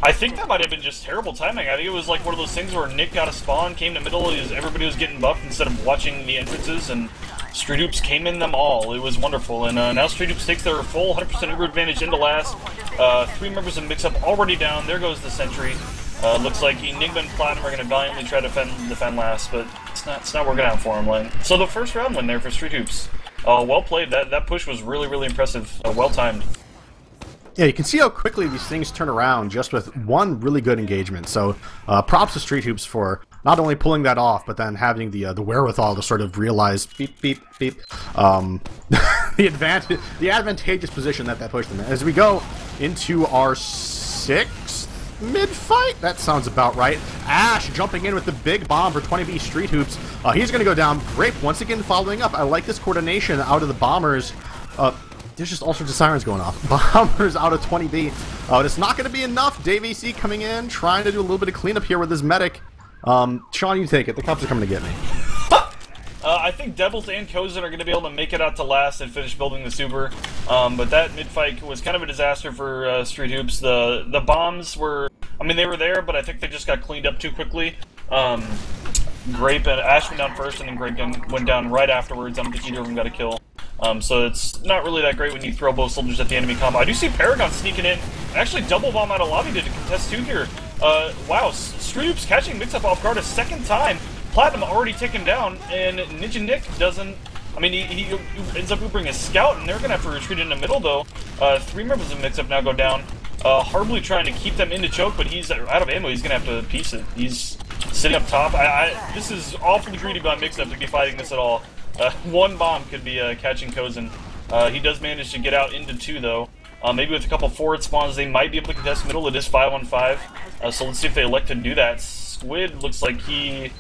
I think that might have been just terrible timing. I think it was like one of those things where Nick got a spawn, came to middle, everybody was getting buffed instead of watching the entrances, and Street Hoops came in them all. It was wonderful, and now Street Hoops takes their full 100% Uber advantage into last. 3 members of Mixup already down. There goes the sentry. Looks like Enigma and Platinum are going to valiantly try to defend last, but it's not working out for him, Lane. So the first round win there for Street Hoops. Well played. That push was really, really impressive. Well timed. Yeah, you can see how quickly these things turn around just with one really good engagement. So props to Street Hoops for not only pulling that off, but then having the wherewithal to sort of realize beep beep beep the advantageous position that pushed them in. As we go into our 6th mid-fight, that sounds about right. Ash jumping in with the big bomb for 20B Street Hoops. He's going to go down. Grape once again following up. I like this coordination out of the bombers. There's just all sorts of sirens going off. Bombers out of 20B. It's not going to be enough. Dave AC coming in, trying to do a little bit of cleanup here with his medic. Sean, you take it. The cops are coming to get me. I think Deadbolt and Kozen are going to be able to make it out to last and finish building the super. But that mid-fight was kind of a disaster for Street Hoops. The bombs were... they were there, but I think they just got cleaned up too quickly. Grape and Ash went down first, and then Grape went down right afterwards. I don't think either of them got a kill. So it's not really that great when you throw both soldiers at the enemy combo. I do see Paragon sneaking in. Actually, double bomb out of lobby did a contest 2 here. Wow, Street Hoops catching Mixup off guard a 2nd time. Platinum already taken down, and Ninja Nick doesn't... he ends up Ubering a scout, and they're going to have to retreat in the middle, though. 3 members of Mixup now go down. Harblu trying to keep them in the choke, but he's out of ammo. He's going to have to piece it. He's sitting up top. This is awfully greedy by Mixup to be fighting this at all. 1 bomb could be catching Kozen. He does manage to get out into 2, though. Maybe with a couple forward spawns, they might be able to contest middle. It is 5-on-5. So let's see if they elect to do that. Squid looks like he...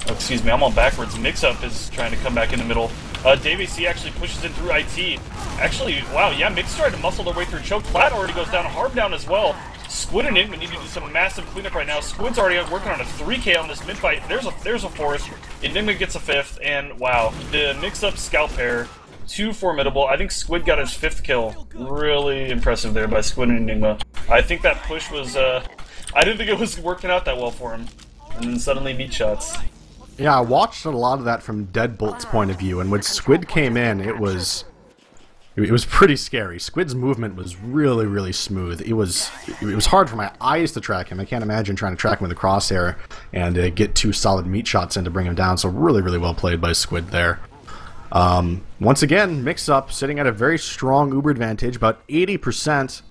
Oh, excuse me, I'm on backwards. Mixup is trying to come back in the middle. Dave AC actually pushes in through IT. Actually, wow, yeah, Mix tried to muscle their way through choke. Plat already goes down, Harb down as well. Squid and Enigma need to do some massive cleanup right now. Squid's already working on a 3K on this mid-fight. There's a fourth. Enigma gets a fifth, and wow, the Mix-Up scalp pair, too formidable. I think Squid got his 5th kill. Really impressive there by Squid and Enigma. I think that push was, I didn't think it was working out that well for him. And then suddenly meat shots. Yeah, I watched a lot of that from Deadbolt's point of view, and when Squid came in, it was pretty scary. Squid's movement was really, really smooth. It was hard for my eyes to track him. I can't imagine trying to track him with a crosshair and get 2 solid meat shots in to bring him down, so really, really well played by Squid there. Once again, Mix-Up sitting at a very strong Uber advantage, about 80%.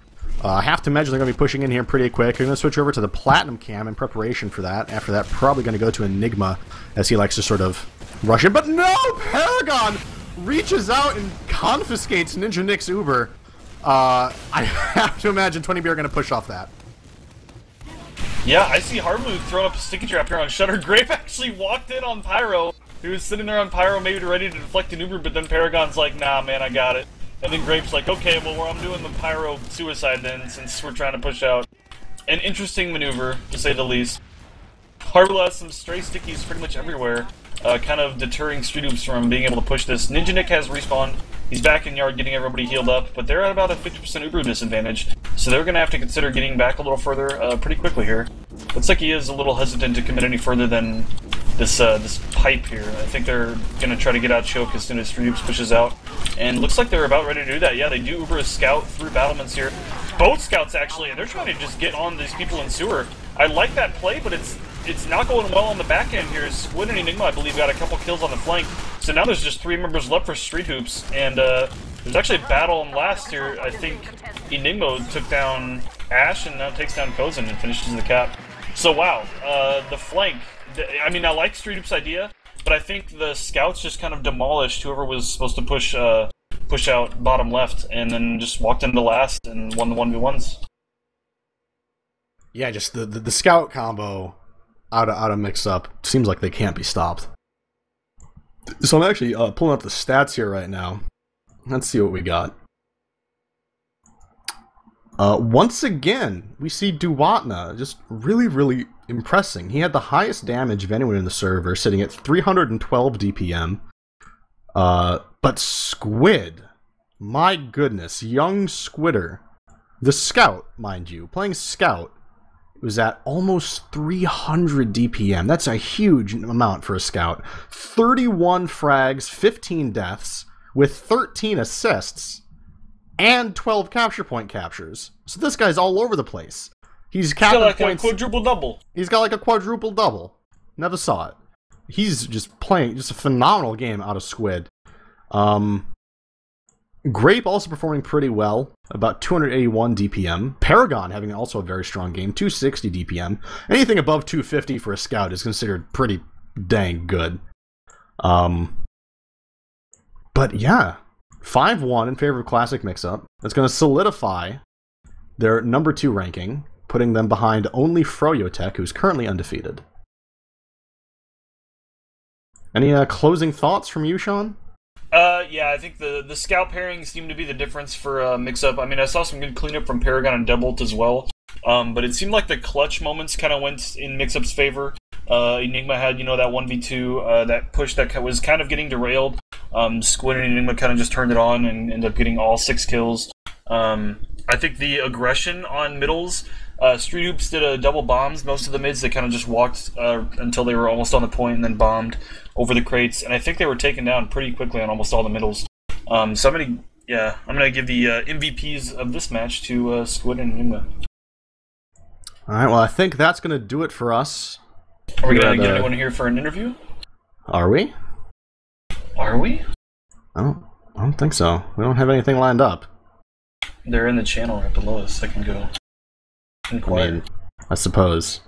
I have to imagine they're going to be pushing in here pretty quick. They're going to switch over to the Platinum Cam in preparation for that. After that, probably going to go to Enigma, as he likes to sort of rush in. But no! Paragon reaches out and confiscates Ninja Nick's Uber. I have to imagine 20B are going to push off that. Yeah, I see Harblue throwing up a sticky trap here on Shutter. Grape actually walked in on Pyro. He was sitting there on Pyro, maybe ready to deflect an Uber, but then Paragon's like, nah, man, I got it. And then Grape's like, okay, well, I'm doing the Pyro suicide then, since we're trying to push out. An interesting maneuver, to say the least. Harblue has some stray stickies pretty much everywhere, kind of deterring Street Hoops from being able to push this. Ninja Nick has respawn. He's back in yard getting everybody healed up, but they're at about a 50% Uber disadvantage, so they're going to have to consider getting back a little further pretty quickly here. Looks like he is a little hesitant to commit any further than this pipe here. I think they're going to try to get out choke as soon as Street Hoops pushes out, and looks like they're about ready to do that. Yeah, they do Uber a scout through battlements here. Both scouts, actually, and they're trying to just get on these people in sewer. I like that play, but it's not going well on the back end here. Squid and Enigma, I believe, got a couple kills on the flank. So now there's just 3 members left for Street Hoops, and there's actually a battle on last here. I think Enigma took down Ash and now takes down Kozin and finishes the cap. So wow, the flank. I mean, I like Street Hoops' idea, but I think the scouts just kind of demolished whoever was supposed to push out bottom left, and then just walked into last and won the 1v1s. Yeah, just the scout combo out of Mix-Up seems like they can't be stopped. So I'm actually pulling up the stats here right now. Let's see what we got. Once again, we see Duwatna just really, really impressing. He had the highest damage of anyone in the server, sitting at 312 DPM. But Squid, my goodness, young Squidder, the scout, mind you, playing scout, was at almost 300 DPM. That's a huge amount for a scout. 31 frags, 15 deaths, with 13 assists, and 12 capture point captures. So this guy's all over the place. He's got like points. A quadruple double. He's got like a quadruple double. Never saw it. He's just playing just a phenomenal game out of Squid. Grape also performing pretty well, about 281 DPM. Paragon having also a very strong game, 260 DPM. Anything above 250 for a scout is considered pretty dang good. But yeah, 5-1 in favor of Classic Mix-Up. That's going to solidify their number 2 ranking, putting them behind only Froyotech, who's currently undefeated. Any closing thoughts from you, Sean? Yeah, I think the scout pairings seem to be the difference for Mix-Up. I mean, I saw some good cleanup from Paragon and Deadbolt as well, but it seemed like the clutch moments kind of went in Mix-Up's favor. Enigma had, you know, that 1v2, that push that was kind of getting derailed. Squid and Enigma kind of just turned it on and ended up getting all 6 kills. I think the aggression on middles, Street Hoops did a double bombs. Most of the mids, they kind of just walked until they were almost on the point and then bombed over the crates. And I think they were taken down pretty quickly on almost all the middles. So I'm gonna give the MVPs of this match to Squid and Enigma. All right, well, I think that's gonna do it for us. Are we gonna get anyone here for an interview? Are we? Are we? I don't think so. We don't have anything lined up. They're in the channel right below us. I can go inquire. I mean, I suppose.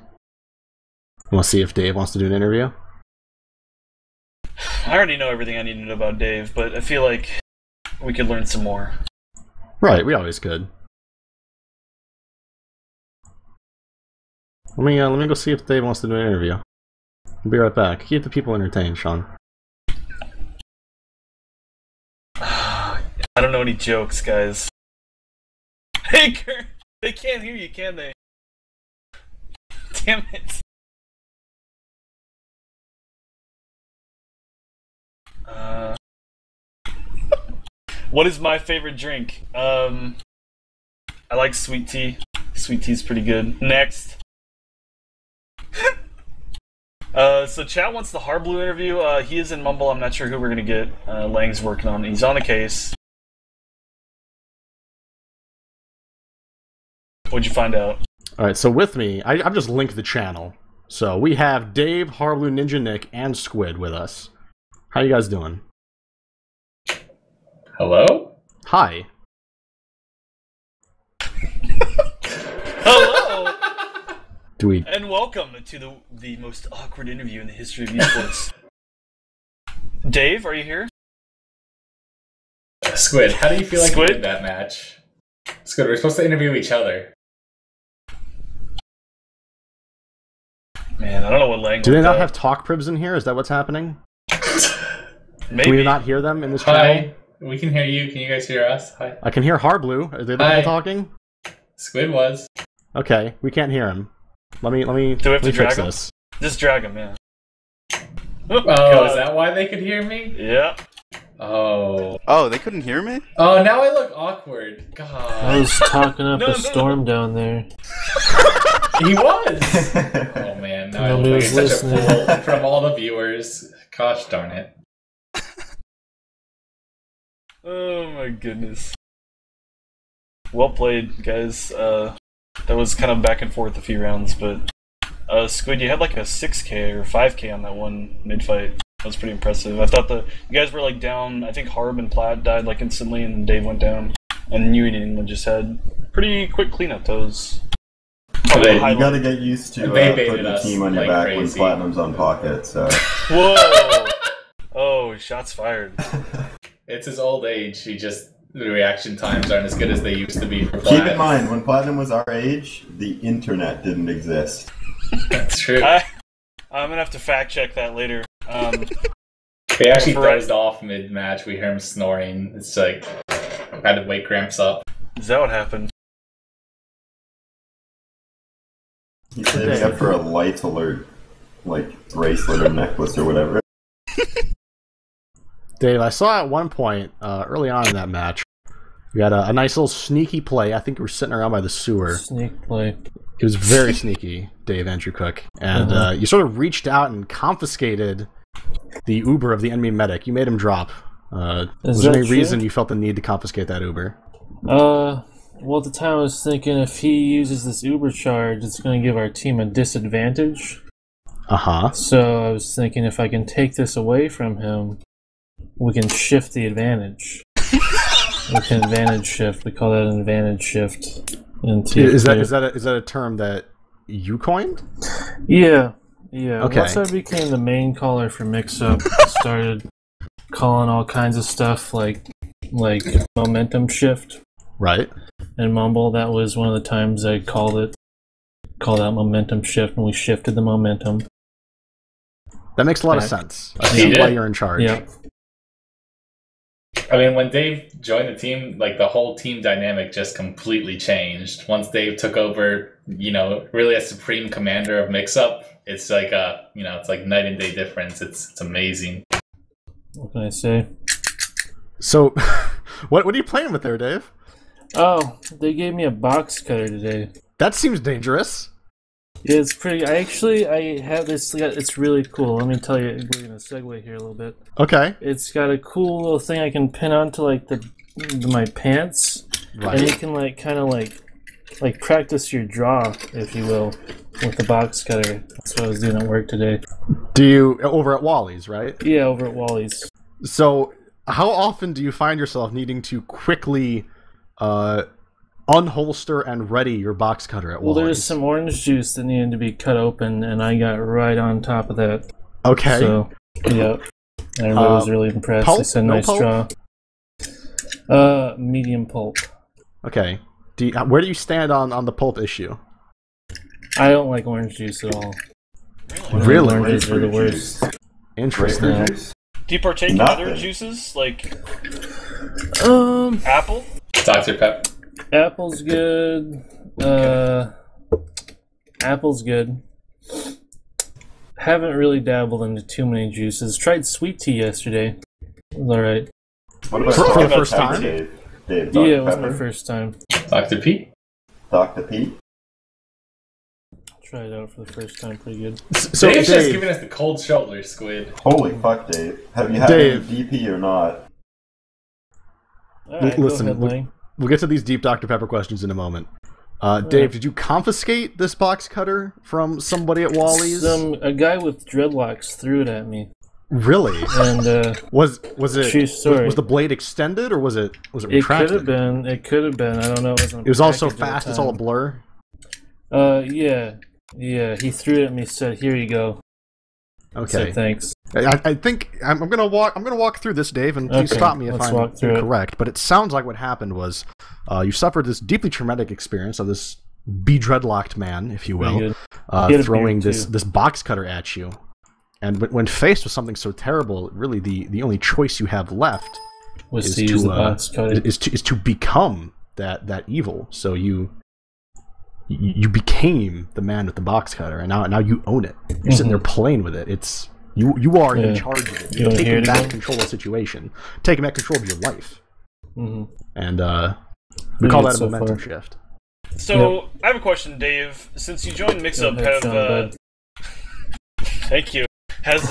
We'll see if Dave wants to do an interview. I already know everything I need to know about Dave, but I feel like we could learn some more. Right, we always could. Let me go see if Dave wants to do an interview. I'll be right back. Keep the people entertained, Sean. I don't know any jokes, guys. Hey, Kurt! They can't hear you, can they? Damn it. What is my favorite drink? I like sweet tea. Sweet tea's pretty good. Next. So chat wants the Harblue interview. He is in Mumble. I'm not sure who we're gonna get. Lange's working on it. He's on the case. What'd you find out? Alright, so with me, I've just linked the channel. So we have Dave, Harblue, Ninja Nick, and Squid with us. How you guys doing? Hello? Hi. Hello! And welcome to the most awkward interview in the history of esports. Dave, are you here? Squid, how do you feel like Squid? you did that match? Squid, we're supposed to interview each other. Man, I don't know what language. Do they not have talk pribs in here? Is that what's happening? Maybe. Can we not hear them in this Hi, channel? we can hear you. Can you guys hear us? Hi. I can hear Harblue. Are they the Hi. one talking? Squid was. Okay, we can't hear him. Let me Do we have to fix drag him? this. Just drag him, yeah. Oh, is that why they could hear me? Yeah. Oh. Oh, they couldn't hear me? Oh, now I look awkward. I God. was talking up No, a no. storm down there. He was! Oh man, now I Nobody look like was such a listening. fool from all the viewers. Gosh darn it. Oh my goodness. Well played, guys. That was kind of back and forth a few rounds, but Squid, you had like a 6k or 5k on that one mid-fight. That was pretty impressive. I thought you guys were like down. I think Harb and Plaid died like instantly, and Dave went down. And New England just had pretty quick cleanup. Those. Oh, You gotta get used to They putting baited the us team on your like back crazy. when Platinum's on pocket, so... Whoa! Oh, shots fired. It's his old age. The reaction times aren't as good as they used to be for Keep Plaid. in mind, when Platinum was our age, the internet didn't exist. That's true. I'm gonna have to fact check that later. They actually For- dozed off mid-match. We heard him snoring. It's like, I had to wake Gramps up. Is that what happened? He's saving up for a light alert, like, bracelet or necklace or whatever. Dave, I saw at one point, early on in that match, we had a nice little sneaky play. I think we were sitting around by the sewer. Sneak play. It was very sneaky, Dave, Andrew Cook. And you sort of reached out and confiscated the Uber of the enemy medic. You made him drop. Was there that any true? reason you felt the need to confiscate that Uber? Well, at the time I was thinking if he uses this Uber charge, it's going to give our team a disadvantage. Uh-huh. So I was thinking if I can take this away from him, we can shift the advantage. We can advantage shift. We call that an advantage shift. Is that a term that you coined? Yeah. Okay. Once I became the main caller for Mixup, I started calling all kinds of stuff like momentum shift. Right. And Mumble, that was one of the times I called that momentum shift, and we shifted the momentum. That makes a lot of sense. I He see did. why you're in charge. Yeah. I mean, when Dave joined the team, like, the whole team dynamic just completely changed. Once Dave took over, really as supreme commander of Mixup, it's like it's like night and day difference. It's amazing. What can I say? So, what are you playing with there, Dave? Oh, they gave me a box cutter today. That seems dangerous. Yeah, it's pretty. I have this. It's really cool. Let me tell you. We're gonna segue here a little bit. Okay. It's got a cool little thing I can pin onto like my pants, Right. and you can kind of practice your draw, if you will, with the box cutter. That's what I was doing at work today. Do you over at Wally's, right? Yeah, over at Wally's. So, how often do you find yourself needing to quickly unholster and ready your box cutter at Well, Wally's? there's some orange juice that needed to be cut open, and I got right on top of that. Okay. So, yeah. Everybody was really impressed. Pulp? They said, No nice pulp? draw. Medium pulp. Okay. Where do you stand on the pulp issue? I don't like orange juice at all. Really? Oranges are the Grapefruit worst. juice. Interesting. Grapefruit juice? Do you partake in Nothing. other juices? Like, Apple? Dr. Pepper. Apple's good. Apple's good. Haven't really dabbled into too many juices. Tried sweet tea yesterday. It was alright. What about For the Dr. first time? Dave, Yeah, Dr. it was Pepper? my first time. Dr. P. Dr. Pete? Tried it out for the first time. Pretty good. So Dave's just Dave, giving us the cold shoulder, Squid. Holy fuck, Dave. Have you had Dave. any DP or not? Alright, listen, go ahead, Lang. we'll get to these deep Dr. Pepper questions in a moment. Dave, did you confiscate this box cutter from somebody at Wally's? A guy with dreadlocks threw it at me, Really? and Was it? True story. Was the blade extended or was it it retracted? could have been. It could have been. I don't know. It was all so fast. It's all a blur. Yeah. He threw it at me. Said, "Here you go." Okay. Said, thanks. I think I'm gonna walk through this, Dave, and please Okay, stop me if let's I'm walk through it. incorrect. But it sounds like what happened was you suffered this deeply traumatic experience of this be-dreadlocked man, if you will, Pretty good. He had a throwing beard, this too. box cutter at you. And when faced with something so terrible, really the only choice you have left Was is to use the box cutter. is to become that evil. So you became the man with the box cutter, and now you own it. You're sitting there playing with it. It's you are in Yeah. charge of it. You You're wanna hear taking it back again? control of the situation, taking back control of your life, Mm-hmm. and we Pretty call good that a so momentum far. shift. So, I have a question, Dave. Since you joined Mixup, Go ahead, have... Seanbud. Thank you. Has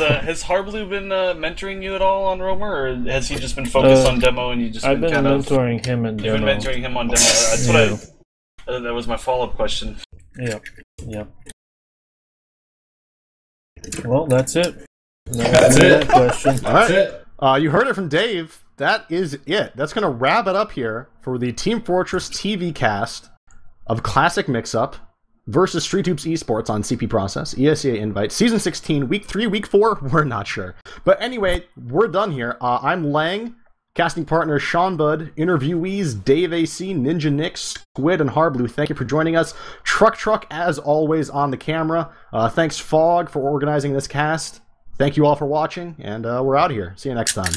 Harblu been mentoring you at all on Romer, or has he just been focused on demo and you just I've been kind of... mentoring him in You've demo. been mentoring him on demo. That's what that was my follow-up question. Yep. Well, that's it. That's it. That question. All right. That's it. You heard it from Dave. That is it. That's going to wrap it up here for the Team Fortress TV cast of Classic Mixup versus Street Hoops Esports on CP Process, ESEA-Invite, Season 16, Week 3, Week 4, we're not sure. But anyway, we're done here. I'm Lange, casting partner Seanbud, interviewees Dave AC, Ninja Nick, Squid, and Harblu. Thank you for joining us. Truk, as always, on the camera. Thanks, Fog, for organizing this cast. Thank you all for watching, and we're out of here. See you next time.